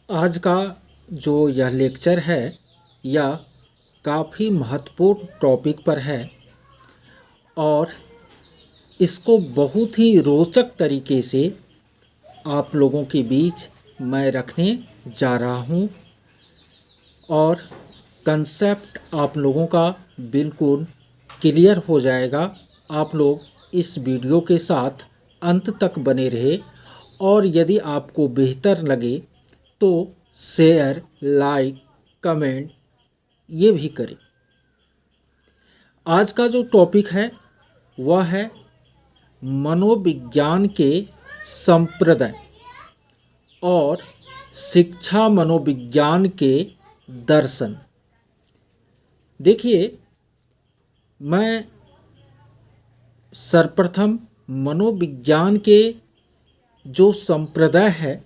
आज का जो यह लेक्चर है यह काफ़ी महत्वपूर्ण टॉपिक पर है और इसको बहुत ही रोचक तरीके से आप लोगों के बीच मैं रखने जा रहा हूँ और कंसेप्ट आप लोगों का बिल्कुल क्लियर हो जाएगा। आप लोग इस वीडियो के साथ अंत तक बने रहे और यदि आपको बेहतर लगे तो शेयर, लाइक, कमेंट ये भी करें। आज का जो टॉपिक है वह है मनोविज्ञान के संप्रदाय और शिक्षा मनोविज्ञान के दर्शन। देखिए, मैं सर्वप्रथम मनोविज्ञान के जो संप्रदाय है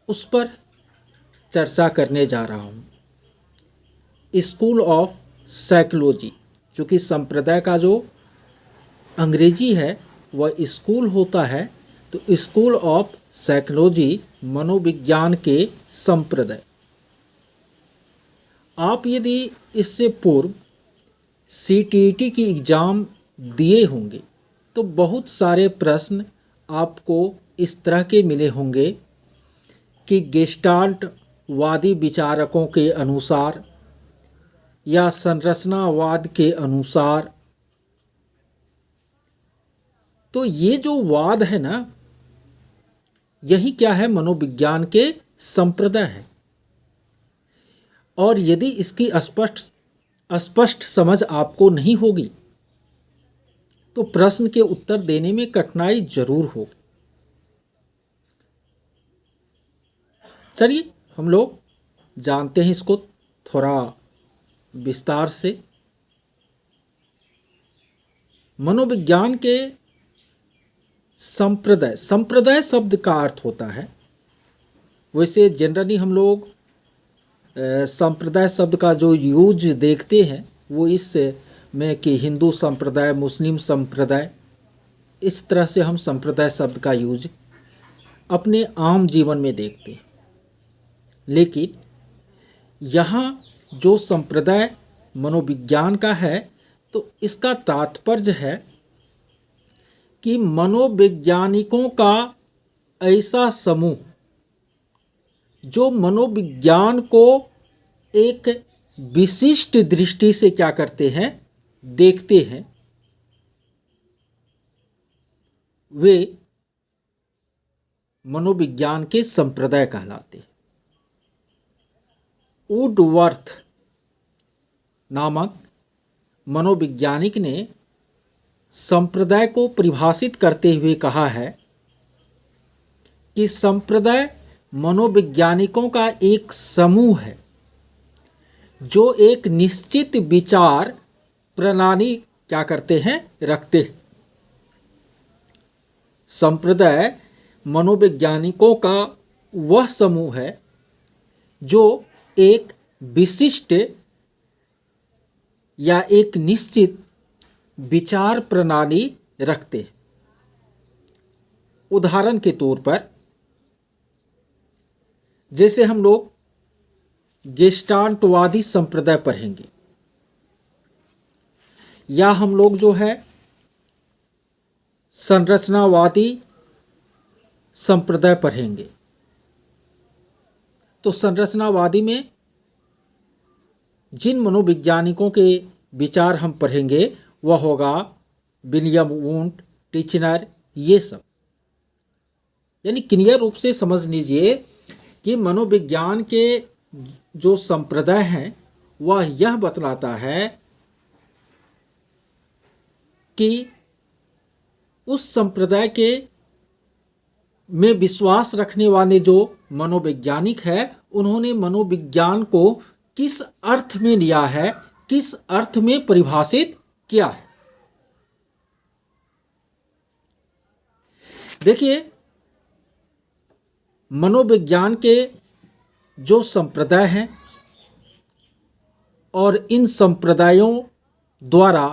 उस पर चर्चा करने जा रहा हूँ। स्कूल ऑफ साइकोलॉजी, जो कि संप्रदाय का जो अंग्रेजी है वह स्कूल होता है, तो स्कूल ऑफ साइकोलॉजी मनोविज्ञान के संप्रदाय। आप यदि इससे पूर्व CTET की एग्ज़ाम दिए होंगे तो बहुत सारे प्रश्न आपको इस तरह के मिले होंगे कि गेस्टाल्ट वादी विचारकों के अनुसार या संरचनावाद के अनुसार। तो ये जो वाद है ना, यही क्या है, मनोविज्ञान के संप्रदाय है। और यदि इसकी स्पष्ट समझ आपको नहीं होगी तो प्रश्न के उत्तर देने में कठिनाई जरूर होगी। चलिए हम लोग जानते हैं इसको थोड़ा विस्तार से। मनोविज्ञान के संप्रदाय शब्द का अर्थ होता है, वैसे जनरली हम लोग संप्रदाय शब्द का जो यूज देखते हैं वो इस में कि हिंदू संप्रदाय, मुस्लिम संप्रदाय, इस तरह से हम संप्रदाय शब्द का यूज अपने आम जीवन में देखते हैं। लेकिन यहाँ जो संप्रदाय मनोविज्ञान का है तो इसका तात्पर्य है कि मनोवैज्ञानिकों का ऐसा समूह जो मनोविज्ञान को एक विशिष्ट दृष्टि से क्या करते हैं, देखते हैं, वे मनोविज्ञान के संप्रदाय कहलाते हैं। वुडवर्थ नामक मनोवैज्ञानिक ने संप्रदाय को परिभाषित करते हुए कहा है कि संप्रदाय मनोवैज्ञानिकों का एक समूह है जो एक निश्चित विचार प्रणाली क्या करते हैं, रखते हैं। संप्रदाय मनोवैज्ञानिकों का वह समूह है जो एक विशिष्ट या एक निश्चित विचार प्रणाली रखते हैं। उदाहरण के तौर पर जैसे हम लोग गेस्टाल्टवादी संप्रदाय पढ़ेंगे या हम लोग जो है संरचनावादी संप्रदाय पढ़ेंगे, तो संरचनावादी में जिन मनोवैज्ञानिकों के विचार हम पढ़ेंगे वह होगा विलियम वुंट, टिचनर, ये सब। यानी क्लियर रूप से समझ लीजिए कि मनोविज्ञान के जो संप्रदाय हैं वह यह बतलाता है कि उस संप्रदाय के में विश्वास रखने वाले जो मनोवैज्ञानिक है उन्होंने मनोविज्ञान को किस अर्थ में लिया है, किस अर्थ में परिभाषित किया है। देखिए, मनोविज्ञान के जो संप्रदाय हैं और इन संप्रदायों द्वारा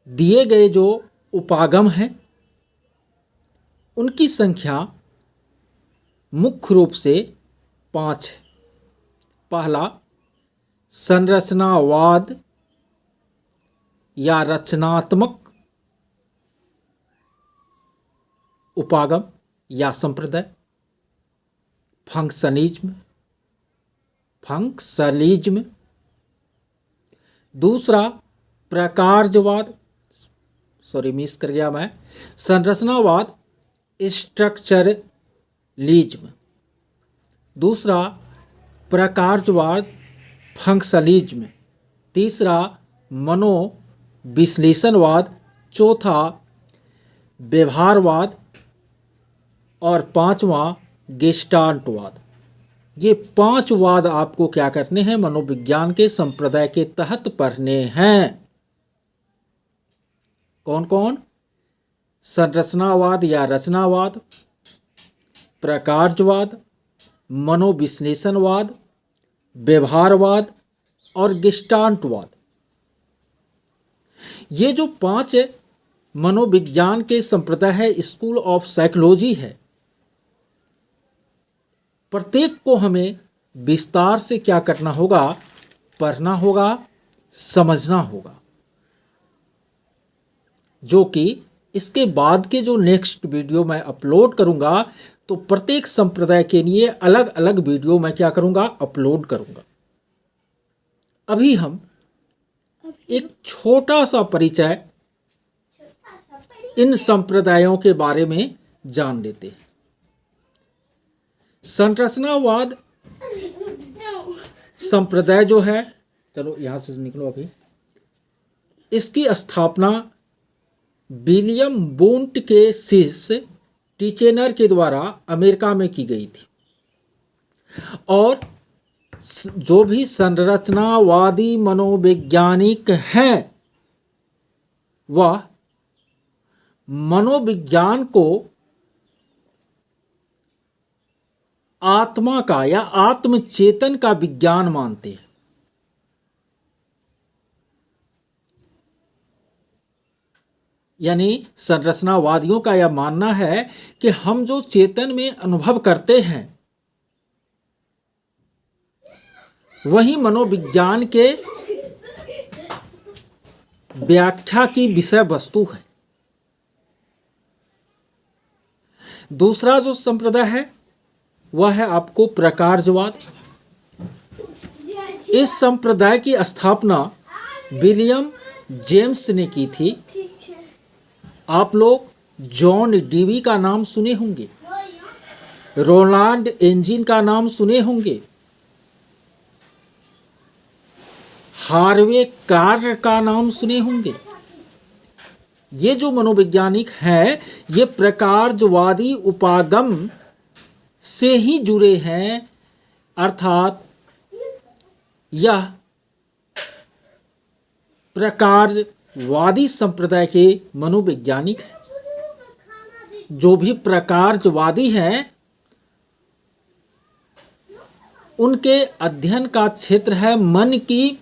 दिए गए जो उपागम हैं उनकी संख्या मुख्य रूप से 5 है। पहला, संरचनावाद या रचनात्मक उपागम या संप्रदाय, फंक्शनलिज्म। दूसरा, प्रकारजवाद, मिस कर गया मैं, संरचनावाद, स्ट्रक्चरलिज्म। दूसरा, प्रकारजवाद, फंक्शनलिज्म। तीसरा, मनोविश्लेषणवाद। चौथा, व्यवहारवाद। और पांचवा, गेस्टाल्टवाद। ये 5 वाद आपको क्या करने हैं, मनोविज्ञान के संप्रदाय के तहत पढ़ने हैं। कौन कौन? संरचनावाद या रचनावाद, प्रकारजवाद, मनोविश्लेषणवाद, व्यवहारवाद और गेस्टाल्टवाद। ये जो 5 मनोविज्ञान के संप्रदाय है, स्कूल ऑफ साइकोलॉजी है, प्रत्येक को हमें विस्तार से क्या करना होगा, पढ़ना होगा, समझना होगा। जो कि इसके बाद के जो नेक्स्ट वीडियो मैं अपलोड करूंगा, तो प्रत्येक संप्रदाय के लिए अलग अलग वीडियो मैं क्या करूंगा, अपलोड करूंगा। अभी हम एक छोटा सा परिचय इन संप्रदायों के बारे में जान लेते हैं। संरचनावाद संप्रदाय जो है, चलो यहां से निकलो अभी, इसकी स्थापना विलियम वुंट के शिष्य टिचेनर के द्वारा अमेरिका में की गई थी। और जो भी संरचनावादी मनोवैज्ञानिक हैं, वह मनोविज्ञान को आत्मा का या आत्मचेतन का विज्ञान मानते हैं। यानी संरचनावादियों का यह मानना है कि हम जो चेतन में अनुभव करते हैं, वही मनोविज्ञान के व्याख्या की विषय वस्तु है। दूसरा जो संप्रदाय है वह है आपको प्रकारजवाद। इस संप्रदाय की स्थापना विलियम जेम्स ने की थी। आप लोग जॉन डीवी का नाम सुने होंगे, रोनाल्ड एंजिन का नाम सुने होंगे, हार्वे कार्टर का नाम सुने होंगे। ये जो मनोवैज्ञानिक हैं, ये प्रकारजवादी उपागम से ही जुड़े हैं, अर्थात यह प्रकारजवादी संप्रदाय के मनोवैज्ञानिक हैं। जो भी प्रकारजवादी हैं, उनके अध्ययन का क्षेत्र है मन की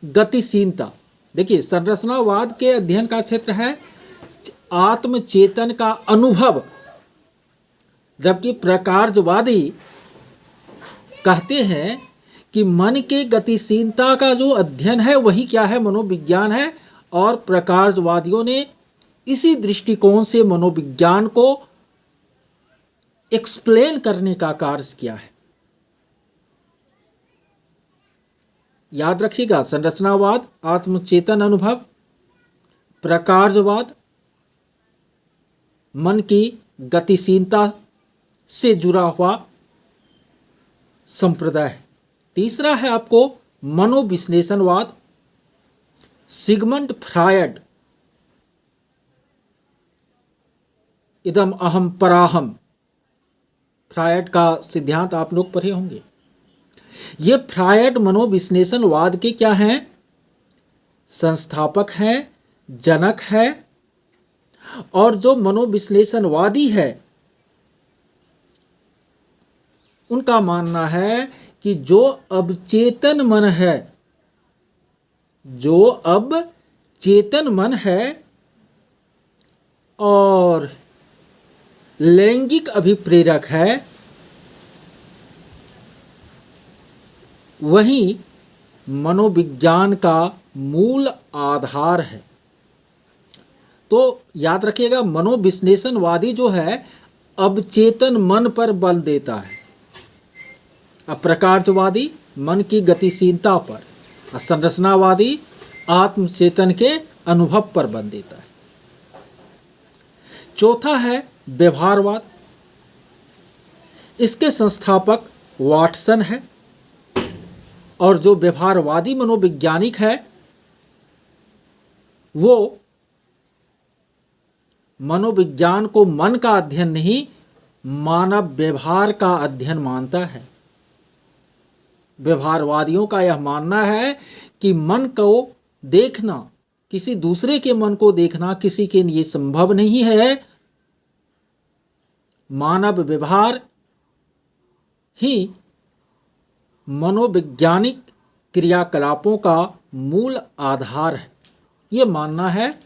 गतिशीलता। देखिए, संरचनावाद के अध्ययन का क्षेत्र है आत्मचेतन का अनुभव, जबकि प्रकारजवादी कहते हैं कि मन के गतिशीलता का जो अध्ययन है वही क्या है, मनोविज्ञान है। और प्रकारजवादियों ने इसी दृष्टिकोण से मनोविज्ञान को एक्सप्लेन करने का कार्य किया है। याद रखिएगा, संरचनावाद आत्मचेतन अनुभव, प्रकारजवाद मन की गतिशीलता से जुड़ा हुआ संप्रदाय है। तीसरा है आपको मनोविश्लेषणवाद। सिगमंड फ्रायड, इदम अहम पराहम, फ्रायड का सिद्धांत आप लोग पढ़े होंगे। ये फ्रायड मनोविश्लेषणवाद के क्या हैं, संस्थापक हैं, जनक है। और जो मनोविश्लेषणवादी है, उनका मानना है कि जो अब चेतन मन है, जो अब चेतन मन है और लैंगिक अभिप्रेरक है, वही मनोविज्ञान का मूल आधार है। तो याद रखिएगा, मनोविश्लेषणवादी जो है अवचेतन मन पर बल देता है, अप्रकाशवादी मन की गतिशीलता पर, और संरचनावादी आत्मचेतन के अनुभव पर बल देता है। चौथा है व्यवहारवाद। इसके संस्थापक वाटसन है, और जो व्यवहारवादी मनोवैज्ञानिक है वो मनोविज्ञान को मन का अध्ययन नहीं, मानव व्यवहार का अध्ययन मानता है। व्यवहारवादियों का यह मानना है कि मन को देखना, किसी दूसरे के मन को देखना किसी के लिए संभव नहीं है। मानव व्यवहार ही मनोवैज्ञानिक क्रियाकलापों का मूल आधार है। ये मानना है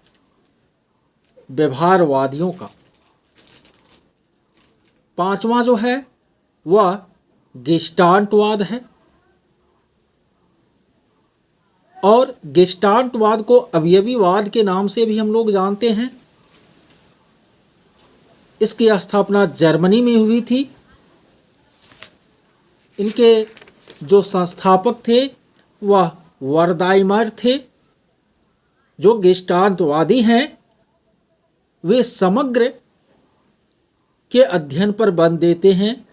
व्यवहारवादियों का। पांचवा जो है वह गेस्टाल्टवाद है, और गेस्टाल्टवाद को अवयवीवाद के नाम से भी हम लोग जानते हैं। इसकी स्थापना जर्मनी में हुई थी। इनके जो संस्थापक थे वह वर्दाइमर थे। जो गेस्टाल्टवादी हैं वे समग्र के अध्ययन पर बल देते हैं,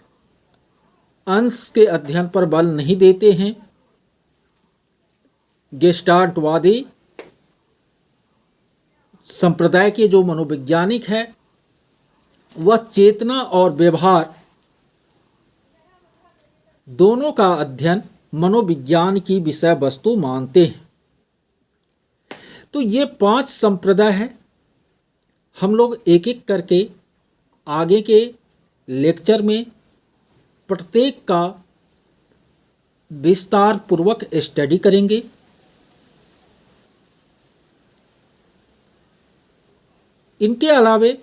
अंश के अध्ययन पर बल नहीं देते हैं। गेस्टाल्टवादी संप्रदाय के जो मनोवैज्ञानिक है वह चेतना और व्यवहार दोनों का अध्ययन मनोविज्ञान की विषय वस्तु मानते हैं। तो ये 5 संप्रदाय हैं। हम लोग एक एक करके आगे के लेक्चर में प्रत्येक का विस्तार पूर्वक स्टडी करेंगे। इनके अलावे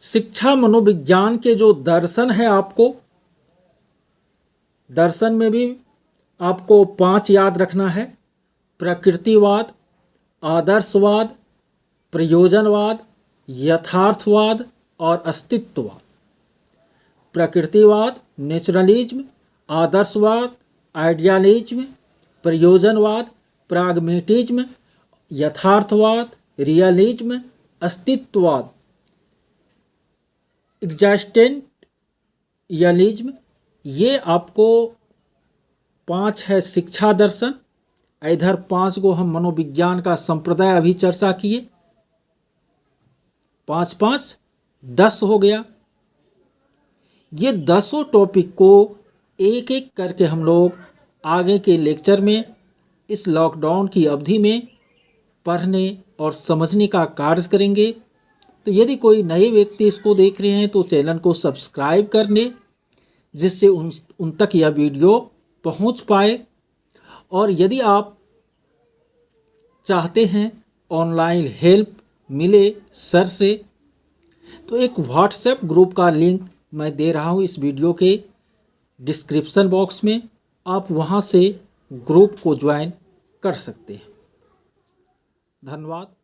शिक्षा मनोविज्ञान के जो दर्शन है, आपको दर्शन में भी आपको 5 याद रखना है: प्रकृतिवाद, आदर्शवाद, प्रयोजनवाद, यथार्थवाद और अस्तित्ववाद। प्रकृतिवाद नेचुरलिज्म, आदर्शवाद आइडियलिज्म, प्रयोजनवाद प्राग्मेटिज्म, यथार्थवाद रियलिज्म, अस्तित्ववाद एग्जिस्टेंशियलिज्म। ये आपको 5 है शिक्षा दर्शन। इधर 5 को हम मनोविज्ञान का संप्रदाय अभी चर्चा किए। 5 5 10 हो गया। ये 10 टॉपिक को एक एक करके हम लोग आगे के लेक्चर में इस लॉकडाउन की अवधि में पढ़ने और समझने का कार्य करेंगे। तो यदि कोई नए व्यक्ति इसको देख रहे हैं तो चैनल को सब्सक्राइब कर लें, जिससे उन तक यह वीडियो पहुंच पाए। और यदि आप चाहते हैं ऑनलाइन हेल्प मिले सर से, तो एक व्हाट्सएप ग्रुप का लिंक मैं दे रहा हूं इस वीडियो के डिस्क्रिप्शन बॉक्स में। आप वहां से ग्रुप को ज्वाइन कर सकते हैं। धन्यवाद।